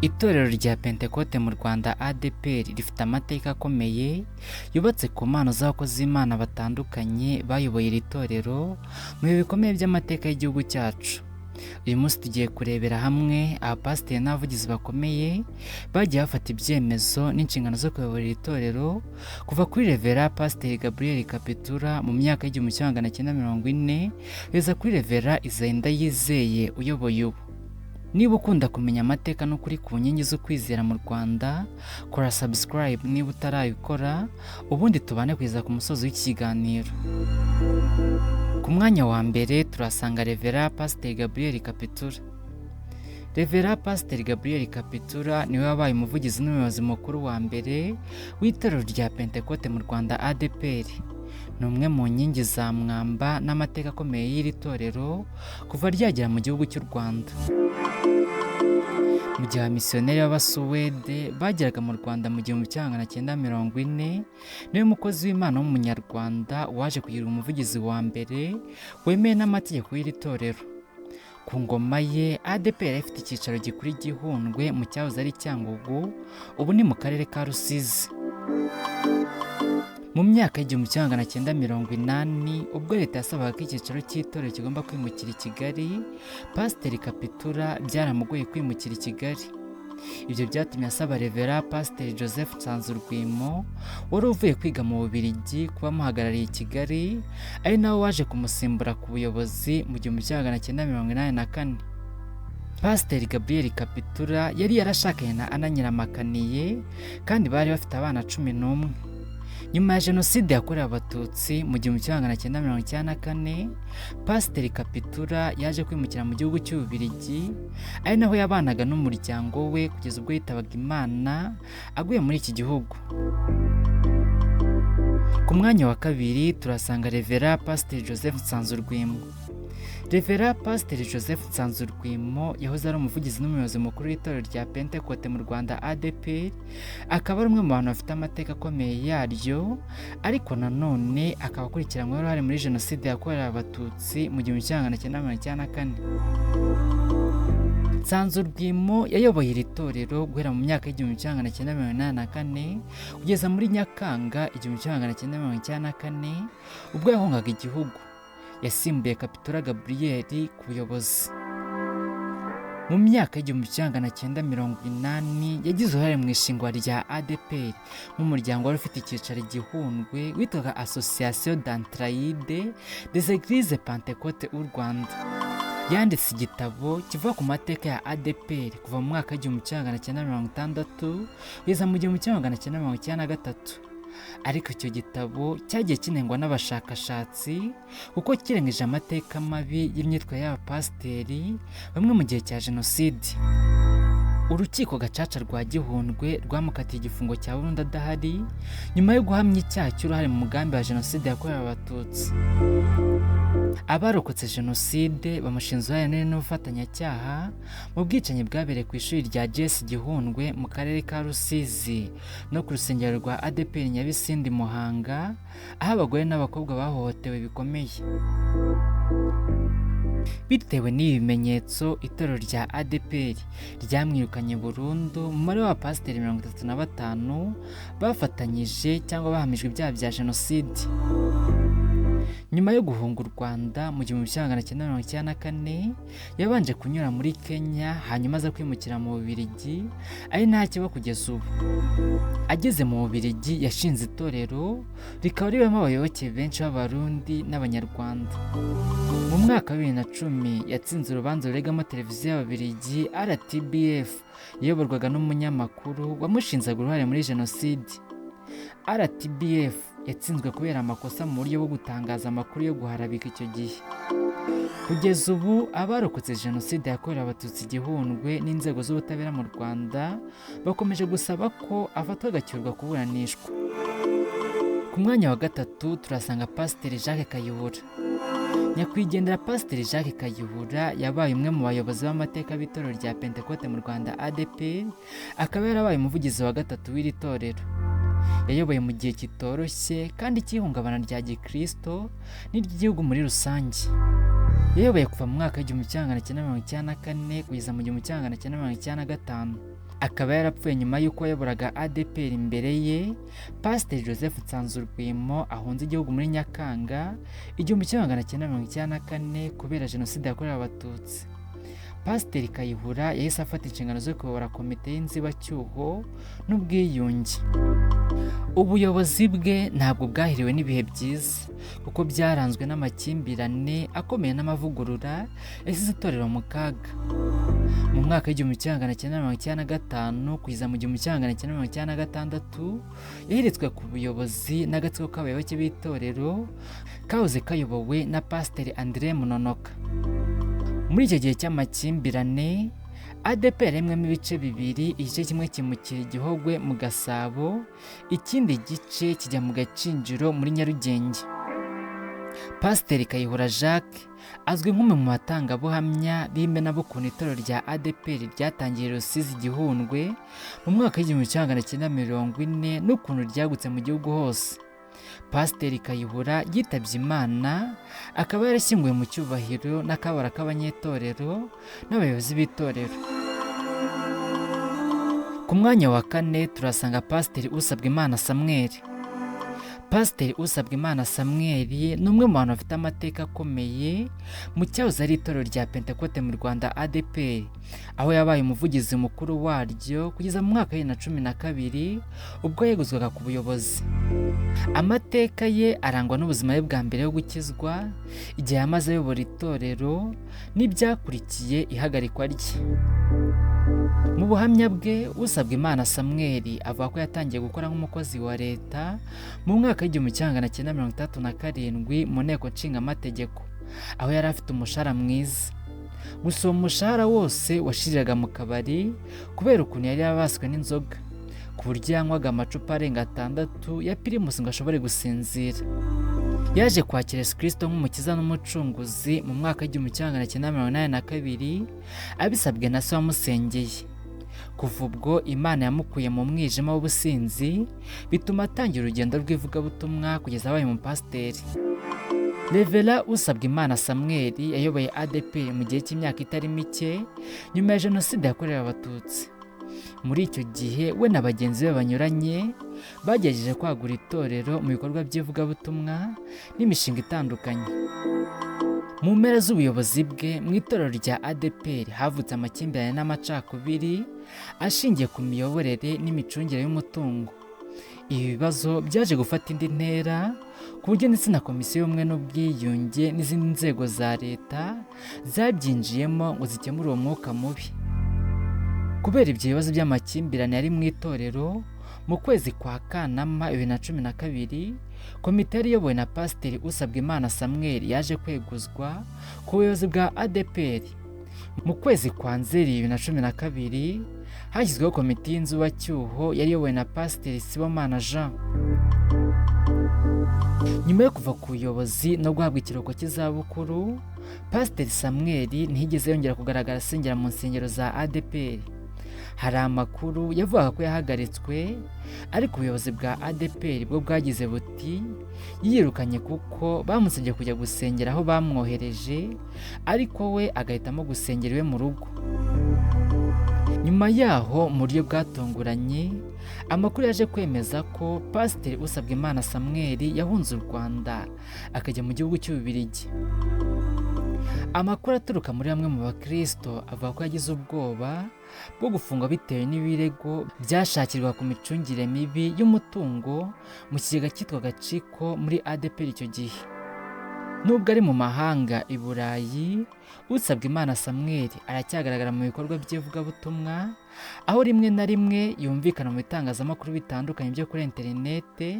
Itorero rya Pentekote mu Rwanda ADEPR rifite amateka akomeye yubatse ku mpano z'abakozi b'Imana batandukanye bayoboye iri torero mu bihe bikomeye by'amateka y'igihugu cyacu. Uyu munsi tugiye kurebera hamwe abapasiteri n'abavugizi bakomeye bagiye bafata ibyemezo n'inshingano zo kuyobora iri torero kuva kuri Revera Pasitori Gabriel Kapitura mu myaka y'1940 kugeza kuri Revera Isaïe Ndayizeye uyoboye ubu. Niba ukunda kumenya amateka n'ukuri ku nkingi zo kwizera mu Rwanda, kora subscribe niba utarayikora, ubundi tubane kugeza ku musozi w'iki kiganiro. Ku mwanya wa mbere turasanga Revera Pasitori Gabriel Kapitura. Revera Pasitori Gabriel Kapitura niwe wabaye umuvugizi n'umuyobozi mukuru wa mbere w'itorero rya Pentekote mu Rwanda ADEPR. Ni umwe mu nkingi za mwamba n'amateka akomeye y'iri torero kuva ryagera mu gihugu cy'u Rwanda. Mu gihe abamisiyoneri b'Abasuwede bageraga mu Rwanda mu 1940, niwe mukozi w'Imana w'umunyarwanda waje kugira umuvugizi wa mbere wemeye n'amategeko y'iri torero. Ku ngoma ye ADEPR ifite icyicaro gikuru i Gihundwe mu cyahoze ari Cyangugu, ubu ni mu karere ka Rusizi. Mu myaka y'1980 ubwo leta yasabaga ko icyicaro cy'itorero kigomba kwimukira i Kigali, Pasitori Kapitura byaramugoye kwimukira i Kigali. Ibyo byatumye asaba Revera Pasitori Joseph Nsanzurwimo wari uvuye kwiga mu Bubiligi kuba amuhagarariye i Kigali, ari nawe waje kumusimbura ku buyobozi mu 1984. Pasitori Gabriel Kapitura yari yarashakanye na Ana Nyiramakaniye kandi bari bafite abana 11. Nyuma ya Jenoside yakorewe Abatutsi mu 1994, Pasitori Kapitura yaje kwimukira mu gihugu cy'Ububiligi, ari naho yabanaga n'umuryango we kugeza ubwo yitabaga Imana aguye muri iki gihugu. Ku mwanya wa kabiri turasanga Revera Pasitori Joseph Nsanzurwimo. Revera Pasitori Joseph Nsanzurwimo yahoze ari umuvugizi n'umuyobozi mukuru w'itorero rya Pentekote mu Rwanda ADEPR, akaba ari umwe mu bantu bafite amateka akomeye yaryo, ariko nanone akaba akurikiranyweho uruhare muri Jenoside yakorewe Abatutsi mu 1994. Nsanzurwimo yayoboye iri torero guhera mu myaka y'1984 kugeza muri Nyakanga 1994 ubwo yahungaga igihugu. Yasimbuye Kapitura Gabriel ku buyobozi. Mu myaka y'1980 yagize uruhare mu ishingwa rya ADEPR nk'umuryango wari ufite icyicaro i Gihundwe witwaga Association d'Entraide des Églises Pentecote u Rwanda. Yanditse igitabo kivuga ku mateka ya ADEPR kuva mu mwaka w'1960 kugeza mu 1993. Ariko icyo gitabo cyagiye kinengwa n'abashakashatsi kuko kirengeje amateka mabi y'imyitwarire y'abapasiteri bamwe mu gihe cya Jenoside. Urukiko Gacaca rwa Gihundwe rwamukatiye igifungo cya burundu adahari nyuma yo guhamya icyaha cy'uruhare mu mugambi wa Jenoside yakorewe Abatutsi. Abarokotse Jenoside bamushinja uruhare n'ubufatanyacyaha mu bwicanyi bwabereye ku ishuri rya JS Gihundwe mu karere ka Rusizi no ku rusengero rwa ADEPR Nyabisindi Muhanga, aho abagore n'abakobwa bahohotewe bikomeye. Bitewe n'ibi bimenyetso, itorero rya ADEPR ryamwirukanye burundu mu mubare w'abapasiteri 35 bafatanyije cyangwa bahamijwe ibyaha bya Jenoside. Nyuma yo guhunga u Rwanda mu 1994, yabanje kunyura muri Kenya hanyuma aza kwimukira mu Bubiligi, ari nta kiba kugeza ubu. Ageze mu Bubiligi yashinze itorero rikaba ribamo abayoboke benshi b'Abarundi n'Abanyarwanda. Mu mwaka wa 2010 yatsinze urubanza ruregamo televiziyo y'Ababiligi RTBF yayoborwaga n'umunyamakuru wamushinzaga uruhare muri Jenoside. RTBF yatsinzwe kubera amakosa mu buryo bwo gutangaza amakuru yo guharabika icyo gihe. Kugeza ubu abarokotse Jenoside yakorewe Abatutsi Gihundwe n'inzego z'ubutabera mu Rwanda bakomeje gusaba ko afatwa agacyurwa kuburanishwa. Ku mwanya wa gatatu turasanga Pasitori Jacques Kayihura. Nyakwigendera Pasitori Jacques Kayihura yabaye umwe mu bayobozi b'amateka b'itorero rya Pentekote mu Rwanda ADEPR, akaba yarabaye umuvugizi wa gatatu w'iri torero. Yayoboye mu gihe kitoroshye kandi cy'ihungabana rya Gikristo n'iry'igihugu muri rusange. Yayoboye kuva mu mwaka w'1994 kugeza mu 1995. akaba yarapfuye nyuma y'uko yayoboraga ADEPR imbere ye Pasitori Joseph Nsanzurwimo ahunze igihugu muri Nyakanga 1994 kubera jenoside yakorewe Abatutsi. Pasitori Kayihura yahise afata inshingano zo kuyobora komite y'inzibacyuho n'ubwiyunge. Ubuyobozi bwe ntabwo bwahiriwe n'ibihe byiza kuko byaranzwe n'amakimbirane akomeye n'amavugurura yasize itorero mu kaga. Mu mwaka w'1995 kugeza mu 1996 yahiritswe ku buyobozi n'agatsiko k'abayoboke b'itorero kahoze kayobowe na Pasiteri Munonoka. Muri icyo gihe cy'amakimbirane ADEPR imwemo ibice bibiri, igice kimwe kimukira Igihogwe mu Gasabo, ikindi gice kijya mu Gacinjiro muri Nyarugenge. Pasitori Kayihura Jacques azwi nk'umwe mu batangabuhamya b'imena bo ku itorero rya ADEPR ryatangiye Rusizi Gihundwe mu mwaka w'1940 n'ukuntu ryagutse mu gihugu hose. Pasitori Kayihura yitabye Imana, akaba yarashyinguwe mu cyubahiro n'akabara k'abanyetorero n'abayobozi b'itorero. Ku mwanya wa 4 turasanga Pasitori Usabwimana Samuel. Pasitori Usabwimana Samuel ni umwe mu bantu bafite amateka akomeye mu cyahoze ari itorero rya Pentekote mu Rwanda ADEPR, aho yabaye umuvugizi mukuru waryo kugeza mu mwaka wa 2012 ubwo yeguzwaga ku buyobozi. Amateka ye arangwa n'ubuzima bwe bwa mbere yo gukizwa, igihe yamaze ayobora itorero n'ibyakurikiye ihagarikwa rye. Mu buhamya bwe, Usabwimana Samuel avuga ko yatangiye gukora nk'umukozi wa leta mu mwaka w'1937 mu nteko nshingamategeko, aho yari afite umushahara mwiza. Gusa uwo mushahara wose washiriraga mu kabari kubera ukuntu yari yabaswe n'inzoga, ku buryo yanywaga amacupa arenga 6 ya Primus ngo ashobore gusinzira. Yaje kwakira Yesu Kristo nk'umukiza n'umucunguzi mu mwaka w'1982 abisabwe na se wamusengeye. Kuva ubwo Imana yamukuye mu mwijima w'ubusinzi, bituma atangira urugendo rw'ivugabutumwa kugeza abaye umupasiteri. Revera Usabwimana Samuel yayoboye ADEPR mu gihe cy'imyaka itari mike nyuma ya jenoside yakorewe Abatutsi. Muri icyo gihe we na bagenzi be banyuranye bagerageje kwagura itorero mu bikorwa by'ivugabutumwa n'imishinga itandukanye. Mu mpera z'ubuyobozi bwe mu itorero rya ADEPR havutse amakimbirane n'amacakubiri ashingiye ku miyoborere n'imicungire y'umutungo. Ibi bibazo byaje gufata indi ntera ku buryo ndetse na komisiyo y'ubumwe n'ubwiyunge n'izindi nzego za leta zabyinjiyemo ngo zikemure uwo mwuka mubi. Kubera ibyo bibazo by'amakimbirane yari mu itorero, mu kwezi kwa Kanama 2012 komite yari iyobowe na Pasitori Usabwimana Samuel yaje kweguzwa ku buyobozi bwa ADEPR. Mu kwezi kwa Nzeri 2012 hashyizweho komite y'inzibacyuho yari iyobowe na Pasitori Sibomana Jean. Nyuma yo kuva ku buyobozi no guhabwa ikiruhuko cy'izabukuru, Pasitori Samuel ntiyigeze yongera kugaragara asengera mu nsengero za ADEPR. Hari amakuru yavugaga ko yahagaritswe, ariko ubuyobozi bwa ADEPR bwo bwagize buti yirukanye kuko bamusabye kujya gusengera aho bamwohereje, ariko we agahitamo gusengera iwe mu rugo. Nyuma yaho mu buryo bwatunguranye, amakuru yaje kwemeza ko Pasitori Usabwimana Samuel yahunze u Rwanda akajya mu gihugu cy'Ububiligi. Amakuru aturuka muri bamwe mu bakristo avuga ko yagize ubwoba bwo gufungwa bitewe n'ibirego byashakirwa ku micungire mibi y'umutungo mu kigega cyitwa Gaciko muri ADEPR icyo gihe. Nubwo ari mu mahanga i Burayi, Usabwimana Samuel aracyagaragara mu bikorwa by'ivugabutumwa, aho rimwe na rimwe yumvikana mu bitangazamakuru bitandukanye byo kuri interinete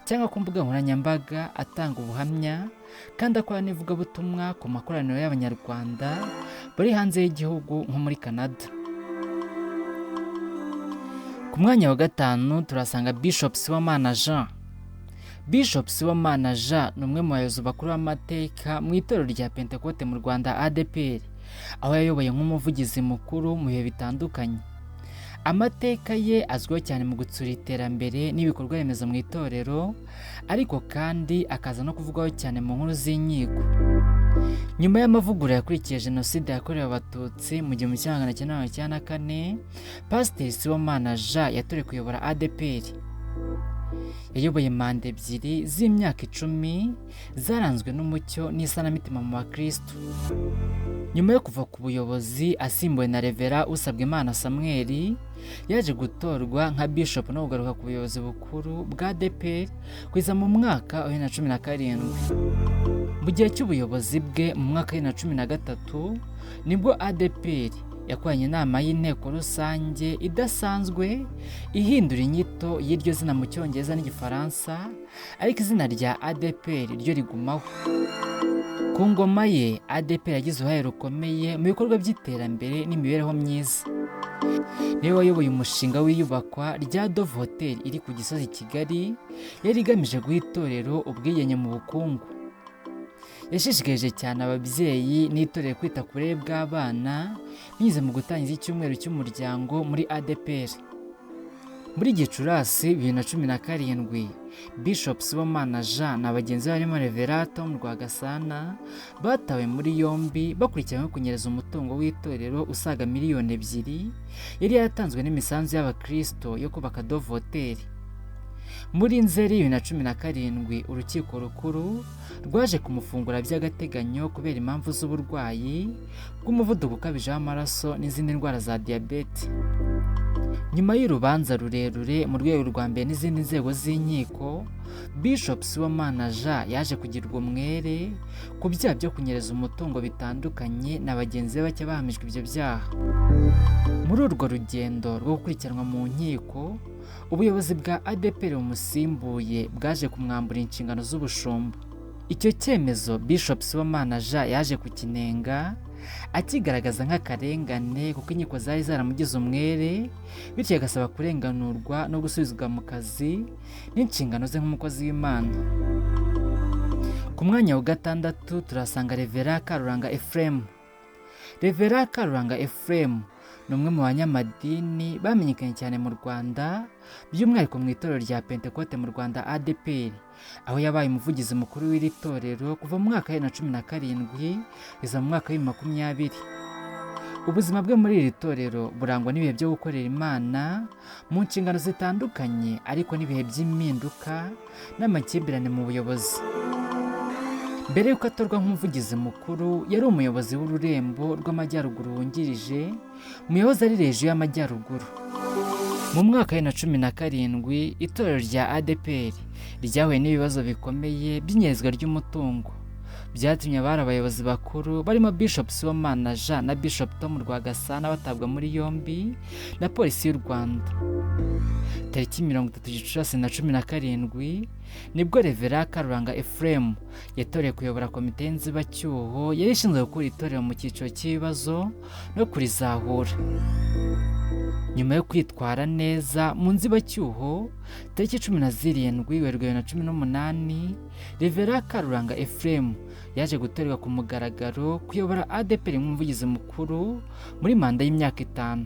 cyangwa ku mbuga nkoranyambaga atanga ubuhamya, kandi akora n'ivugabutumwa ku makoraniro y'Abanyarwanda bari hanze y'igihugu nko muri Canada. Ku mwanya wa 5 turasanga Bishop Sibomana Jean. Bishop Sibomana Jean ni umwe mu bayobozi bakuru b'amateka mu itorero rya Pentekote mu Rwanda ADEPR, aho yayoboye nk'umuvugizi mukuru mu bihe bitandukanye. Amateka ye azwiho cyane mu gutsura iterambere n'ibikorwa remezo mu itorero, ariko kandi akaza no kuvugwaho cyane mu nkuru z'inkiko. Nyuma y'amavugurura yakurikiye jenoside yakorewe abatutsi mu 1994, Pasiteri Sibomana Jean yatorewe kuyobora ADEPR. Yayoboye manda ebyiri z'imyaka 10 zaranzwe n'umucyo n'isanamitima mu bakristo. Nyuma yo kuva ku buyobozi asimbuwe na Revera Usabwimana Samuel, yaje gutorwa nka bishop no kugaruka ku buyobozi bukuru bwa ADEPR kugeza mu mwaka wa 2017. Mu gihe cy'ubuyobozi bwe mu mwaka wa 2013 nibwo ADEPR yakoranye inama y'inteko rusange idasanzwe ihindura inyito y'iryo zina mu Cyongereza n'Igifaransa, ariko izina rya ADEPR ryo rigumaho. Ku ngoma ye ADEPR yagize uruhare rukomeye mu bikorwa by'iterambere n'imibereho myiza. Niwe wayoboye umushinga w'iyubakwa rya Dove Hotel iri ku Gisozi Kigali, yari igamije guha itorero ubwigenge mu bukungu. Yashishikarije cyane ababyeyi n'itorero kwita ku burere bw'abana binyuze mu gutangiza icyumweru cy'umuryango muri ADEPR. Muri Gicurasi 2017, Bishop Sibomana Jean na bagenzi barimo Revera Tom Rwagasana batawe muri yombi bakurikiranyweho kunyereza umutungo w'itorero usaga miliyoni 2 yari yaratanzwe n'imisanzu y'abakristo yo kubaka Dove Hotel. Muri Nzeri 2017, urukiko rukuru rwaje kumufungura by'agateganyo kubera impamvu z'uburwayi bw'umuvuduko ukabije w'amaraso n'izindi ndwara za diabete. Nyuma y'urubanza rurerure mu rwego rwa mbere n'izindi nzego z'inkiko, Bishop Sibomana Jean yaje kugirwa umwere ku byaha byo kunyereza umutungo bitandukanye na bagenzi be bake bahamijwe ibyo byaha. Muri urwo rugendo rwo gukurikiranwa mu nkiko, ubuyobozi bwa ADEPR bumusimbuye bwaje kumwambura inshingano z'ubushumba. Icyo cyemezo Bishop Sibomana Jean yaje kukinenga akigaragaza nk'akarengane kuko inkiko zari zaramugize umwere, bityo agasaba kurenganurwa no gusubizwa mu kazi n'inshingano ze nk'umukozi w'Imana. Ku mwanya wa 6 turasanga Revera Karuranga Ephrem. Revera Karuranga Ephrem ni umwe mu banyamadini bamenyekanye cyane mu Rwanda, by'umwihariko mu Itorero rya Pentekote mu Rwanda ADEPR, aho yabaye umuvugizi mukuru w'iri torero kuva mu mwaka wa 2017 kugeza mu mwaka wa 2020. Ubuzima bwe muri iri torero burangwa n'ibihe byo gukorera Imana mu nshingano zitandukanye, ariko n'ibihe by'impinduka n'amakimbirane mu buyobozi. Mbere y'uko atorwa nk'umuvugizi mukuru, yari umuyobozi w'ururembo rw'amajyaruguru wungirije mu yahoze ari regiyo y'amajyaruguru. Mu mwaka wa 2017, itorero rya ADEPR ryahuye n'ibibazo bikomeye by'inyerezwa ry'umutungo, byatumye abari abayobozi bakuru barimo Bishop Sibomana Jean na Bishop Tom Rwagasana batabwa muri yombi na polisi y'u Rwanda. Tariki 30 Gicurasi 2017 nibwo Revera Karuranga Ephrem yatorewe kuyobora komite y'inzibacyuho yari ishinzwe gukura itorero mu cyiciro cy'ibibazo no kurizahura. Nyuma yo kwitwara neza mu nzibacyuho, tariki 17 Werurwe 2018, Revera Karuranga Ephrem yaje gutorerwa ku mugaragaro kuyobora ADEPR nk'umuvugizi mukuru muri manda y'imyaka 5.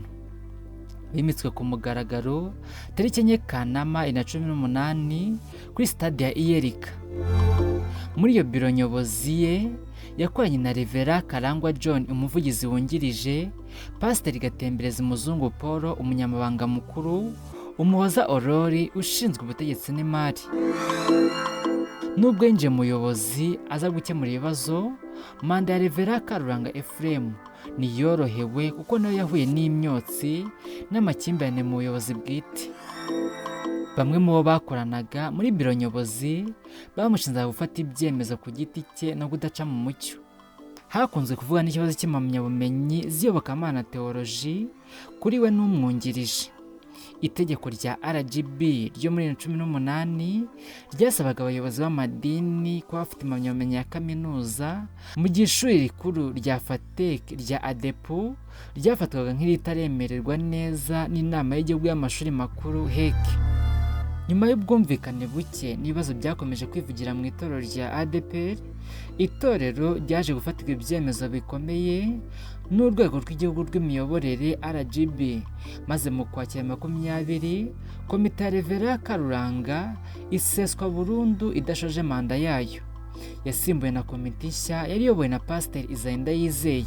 Bimitswe ku mugaragaro tariki 4 Kanama 2018 kuri stade ya Iyerika. Muri iyo biro nyobozi ye yakoranye na Revera Karangwa John umuvugizi wungirije, Pasitori Gatemberezi Muzungu Paul umunyamabanga mukuru, Umuhoza Aurore ushinzwe ubutegetsi n'imari. Nubwo yinjiye mu buyobozi aza gukemura ibibazo, manda ya Revera Karuranga Ephrem niyorohewe kuko nayo yahuye n'imyotsi n'amakimbirane mu buyobozi bwite. Bamwe mu bo bakoranaga muri biro nyobozi bamushinja gufata ibyemezo ku giti cye no kudaca mu mucyo. Hakunze kuvuga n'ikibazo cy'impamyabumenyi z'iyobokamana teoloji kuri we n'umwungirije. Itegeko rya RGB ryo muri 2018 ryasabaga abayobozi b'amadini kuba bafite impamyabumenyi ya kaminuza, mu gihe ishuri rikuru rya FATEC rya ADEPR ryafatwaga nk'iritaremererwa neza n'inama y'igihugu y'amashuri makuru HEC. Nyuma y'ubwumvikane buke n'ibibazo byakomeje kwivugira mu itorero rya ADEPR, itorero ryaje gufatirwa ibyemezo bikomeye n'urwego rw'igihugu rw'imiyoborere RGB, maze mu Ukwakira 20, komite ya Revera Karuranga iseswa burundu idashoje manda yayo. yasimbuwe na komite nshya yari iyobowe na Pasitori Isaïe Ndayizeye.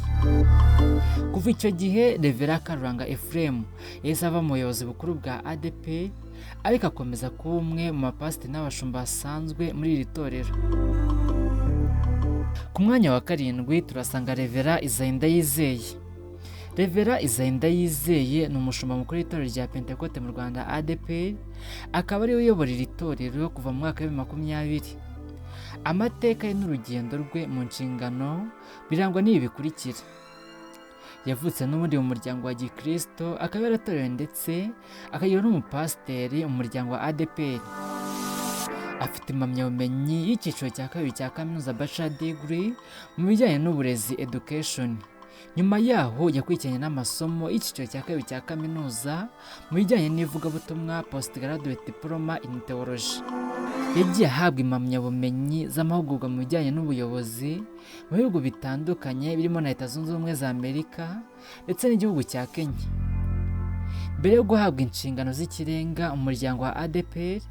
Kuva icyo gihe Ephrem Karuranga Ephrem yahise ava mu buyobozi bukuru bwa ADEPR, ariko akomeza kuba umwe mu bapasiteri n'abashumba basanzwe muri iri torero. Ku mwanya wa 7 turasanga Ephrem Isaïe Ndayizeye. Ephrem Isaïe Ndayizeye ni umushumba mukuru w'itorero rya Pentekote mu Rwanda ADEPR, akaba ari we uyobora iri torero kuva mu mwaka wa 2020. Amateka ye n'urugendo rwe mu nshingano birangwa n'ibi bikurikira. Yavutse n'ubundi mu muryango wa Gikristo, akaba yaratorewe ndetse akagira n'umupasiteri mu muryango wa ADEPR. Afite impamyabumenyi y'icyiciro cya 2 cya kaminuza Bachelor Degree mu bijyanye n'uburezi education. Nyuma yaho yakurikiranye n'amasomo y'icyiciro cya 2 cya kaminuza mu bijyanye n'ivugabutumwa Postgraduate Diploma in Theology. Yagiye ahabwa impamyabumenyi z'amahugurwa mu bijyanye n'ubuyobozi mu bihugu bitandukanye birimo na Leta Zunze Ubumwe za Amerika ndetse n'igihugu cya Kenya. Mbere yo guhabwa inshingano z'ikirenga mu muryango wa ADEPR,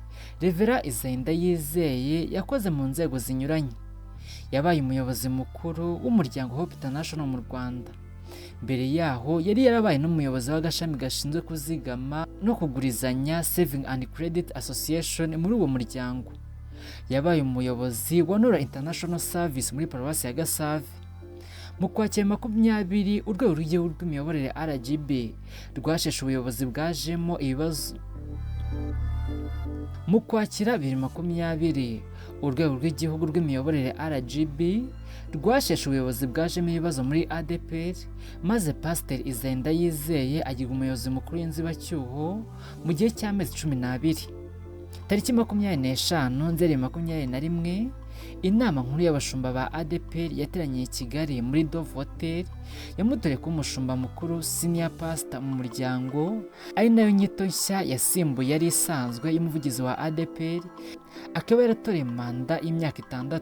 Ephrem Isaïe Ndayizeye yakoze mu nzego zinyuranye. Yabaye umuyobozi mukuru w'umuryango Hope International mu Rwanda. Mbere yaho yari yarabaye n'umuyobozi w'agashami gashinzwe kuzigama no kugurizanya Saving and Credit Association muri uwo muryango. Yabaye umuyobozi wa Nora International Service muri Paruwasi ya Gasave. Mu Ukwakira 20, urwego rw'igihugu rw'imiyoborere RGB rwasheshe ubuyobozi bwajemo ibibazo. Mu Ukwakira 2020, urwego rw'igihugu rw'imiyoborere RGB rwasheshe ubuyobozi bwajemo ibibazo muri ADEPR, maze Pasitori Isaïe Ndayizeye agirwa umuyobozi mukuru w'inzibacyuho mu gihe cy'amezi 12. Tariki 25 Nzeri 2021, inama nkuru y'abashumba ba ADEPR yateraniye i Kigali muri Dove Hotel, yamutoreye kuba umushumba mukuru senior pastor mu muryango, ari nayo nyito nshya yasimbuye yari isanzwe y'umuvugizi wa ADEPR, akaba yaratoreye manda y'imyaka 6.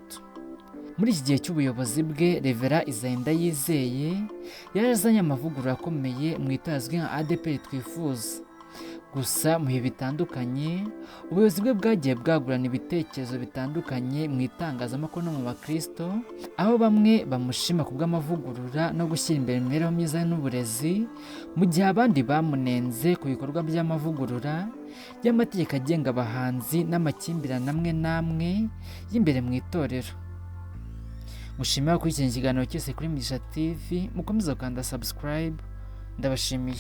Muri iki gihe cy'ubuyobozi bwe, Ephrem Isaïe Ndayizeye yarazanye amavugurura akomeye mu itorero azwi nka ADEPR Twifuza. Gusa mu bihe bitandukanye, ubuyobozi bwe bwagiye bwagurana ibitekerezo bitandukanye mu itangazamakuru no mu bakristo, aho bamwe bamushima ku bw'amavugurura no gushyira imbere imibereho myiza n'uburezi, mu gihe abandi bamunenze ku bikorwa by'amavugurura y'amategeko agenga abahanzi n'amakimbirane amwe n'amwe y'imbere mu itorero. Mushimira gukurikirana ikiganiro cyose kuri Mugisha TV, mukomeze gukanda subscribe. Ndabashimiye.